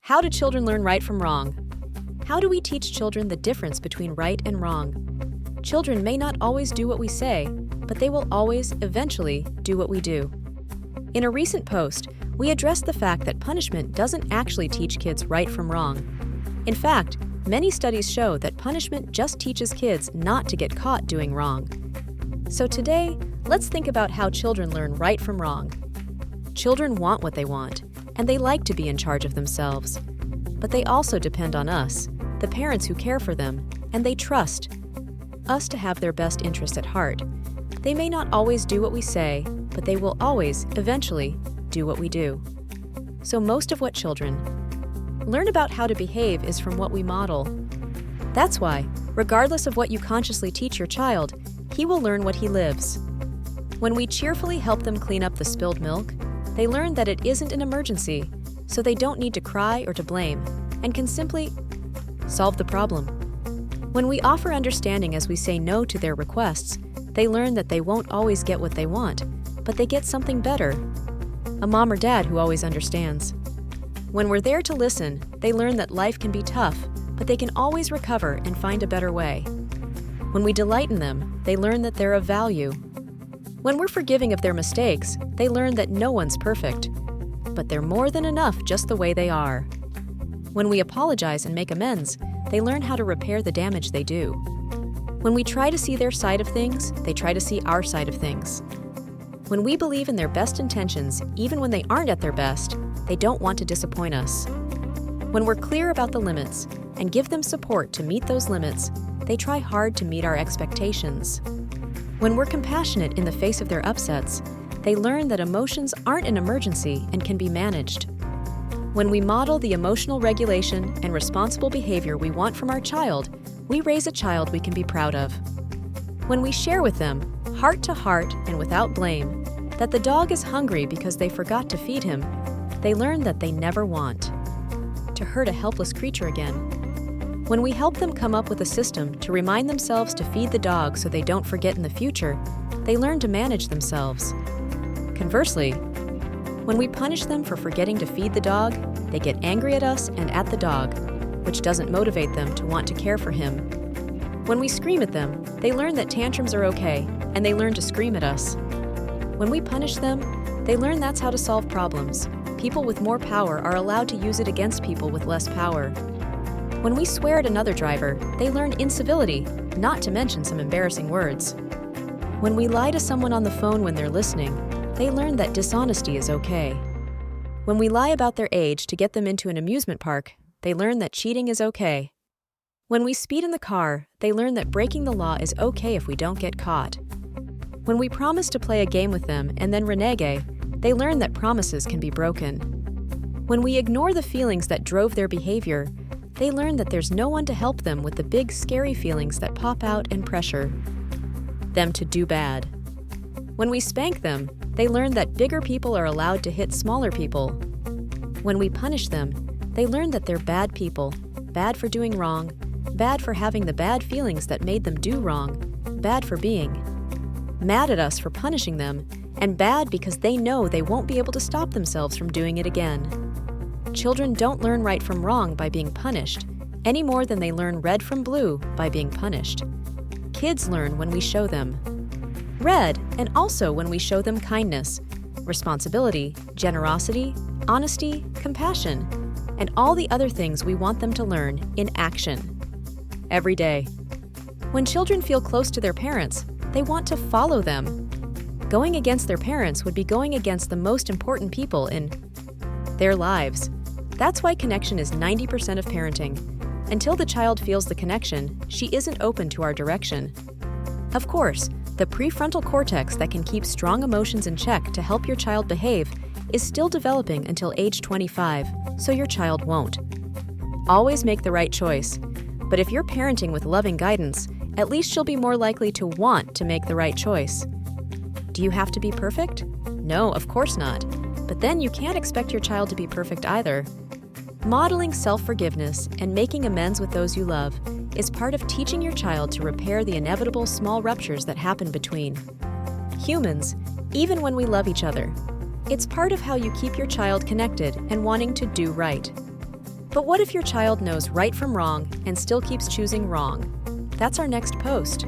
How do children learn right from wrong? How do we teach children the difference between right and wrong? Children may not always do what we say, but they will always, eventually, do what we do. In a recent post, we addressed the fact that punishment doesn't actually teach kids right from wrong. In fact, many studies show that punishment just teaches kids not to get caught doing wrong. So today, let's think about how children learn right from wrong. Children want what they want, and they like to be in charge of themselves. But they also depend on us, the parents who care for them, and they trust us to have their best interests at heart. They may not always do what we say, but they will always, eventually, do what we do. So most of what children learn about how to behave is from what we model. That's why, regardless of what you consciously teach your child, he will learn what he lives. When we cheerfully help them clean up the spilled milk, they learn that it isn't an emergency, so they don't need to cry or to blame, and can simply solve the problem. When we offer understanding as we say no to their requests, they learn that they won't always get what they want, but they get something better. A mom or dad who always understands. When we're there to listen, they learn that life can be tough, but they can always recover and find a better way. When we delight in them, they learn that they're of value. When we're forgiving of their mistakes, they learn that no one's perfect, but they're more than enough just the way they are. When we apologize and make amends, they learn how to repair the damage they do. When we try to see their side of things, they try to see our side of things. When we believe in their best intentions, even when they aren't at their best, they don't want to disappoint us. When we're clear about the limits and give them support to meet those limits, they try hard to meet our expectations. When we're compassionate in the face of their upsets, they learn that emotions aren't an emergency and can be managed. When we model the emotional regulation and responsible behavior we want from our child, we raise a child we can be proud of. When we share with them, heart to heart and without blame, that the dog is hungry because they forgot to feed him, they learn that they never want to hurt a helpless creature again. When we help them come up with a system to remind themselves to feed the dog so they don't forget in the future, they learn to manage themselves. Conversely, when we punish them for forgetting to feed the dog, they get angry at us and at the dog, which doesn't motivate them to want to care for him. When we scream at them, they learn that tantrums are okay, and they learn to scream at us. When we punish them, they learn that's how to solve problems. People with more power are allowed to use it against people with less power. When we swear at another driver, they learn incivility, not to mention some embarrassing words. When we lie to someone on the phone when they're listening, they learn that dishonesty is okay. When we lie about their age to get them into an amusement park, they learn that cheating is okay. When we speed in the car, they learn that breaking the law is okay if we don't get caught. When we promise to play a game with them and then renege, they learn that promises can be broken. When we ignore the feelings that drove their behavior, they learn that there's no one to help them with the big, scary feelings that pop out and pressure them to do bad. When we spank them, they learn that bigger people are allowed to hit smaller people. When we punish them, they learn that they're bad people, bad for doing wrong, bad for having the bad feelings that made them do wrong, bad for being mad at us for punishing them, and bad because they know they won't be able to stop themselves from doing it again. Children don't learn right from wrong by being punished, any more than they learn red from blue by being punished. Kids learn when we show them red, and also when we show them kindness, responsibility, generosity, honesty, compassion, and all the other things we want them to learn in action every day. When children feel close to their parents, they want to follow them. Going against their parents would be going against the most important people in their lives. That's why connection is 90% of parenting. Until the child feels the connection, she isn't open to our direction. Of course, the prefrontal cortex that can keep strong emotions in check to help your child behave is still developing until age 25, so your child won't. Always make the right choice. But if you're parenting with loving guidance, at least she'll be more likely to want to make the right choice. Do you have to be perfect? No, of course not. But then you can't expect your child to be perfect either. Modeling self-forgiveness and making amends with those you love is part of teaching your child to repair the inevitable small ruptures that happen between humans, even when we love each other. It's part of how you keep your child connected and wanting to do right. But what if your child knows right from wrong and still keeps choosing wrong? That's our next post.